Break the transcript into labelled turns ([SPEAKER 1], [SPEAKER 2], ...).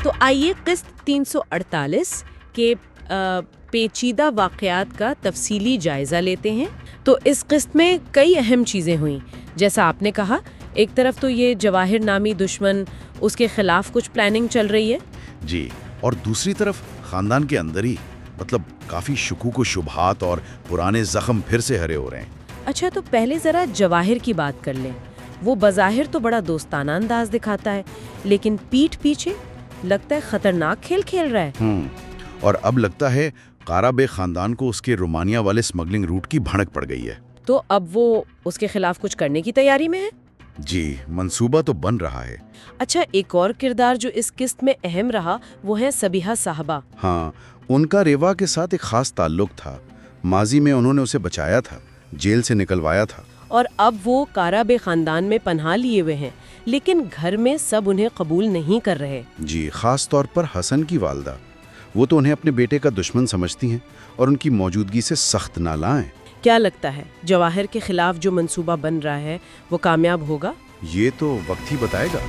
[SPEAKER 1] तो आइए किस्त 348 के पेचीदा वाक़यात का तफसीली जायज़ा लेते हैं। तो इस किस्त में कई अहम चीज़ें हुईं। जैसा आपने कहा, एक तरफ तो ये जवाहिर नामी दुश्मन, उसके खिलाफ कुछ प्लानिंग चल रही है
[SPEAKER 2] जी, और दूसरी तरफ खानदान के अंदर ही मतलब काफ़ी शुकूक व शुबहात और पुराने ज़ख्म फिर से हरे हो रहे हैं।
[SPEAKER 1] अच्छा, तो पहले ज़रा जवाहिर की बात कर लें। वो बज़ाहिर तो बड़ा दोस्ताना अंदाज दिखाता है, लेकिन पीठ पीछे लगता है खतरनाक खेल खेल रहा है।
[SPEAKER 2] और अब लगता है काराबे खानदान को उसके रोमानिया वाले स्मगलिंग रूट की भनक पड़ गई है।
[SPEAKER 1] तो अब वो उसके खिलाफ कुछ करने की तैयारी में है।
[SPEAKER 2] जी, मंसूबा तो बन रहा है।
[SPEAKER 1] अच्छा, एक और किरदार जो इस किस्त में अहम रहा वो है सबीहा साहबा।
[SPEAKER 2] हाँ, उनका रेवा के साथ एक खास ताल्लुक था। माजी में उन्होंने उसे बचाया था, जेल से निकलवाया था।
[SPEAKER 1] और अब वो काराबे खानदान में पनाह लिए हुए हैं, लेकिन घर में सब उन्हें कबूल नहीं कर रहे।
[SPEAKER 2] जी, खास तौर पर हसन की वालदा। वो तो उन्हें अपने बेटे का दुश्मन समझती हैं और उनकी मौजूदगी से सख्त नालां हैं।
[SPEAKER 1] क्या लगता है, जवाहिर के खिलाफ जो मंसूबा बन रहा है वो कामयाब होगा?
[SPEAKER 2] ये तो वक्त ही बताएगा।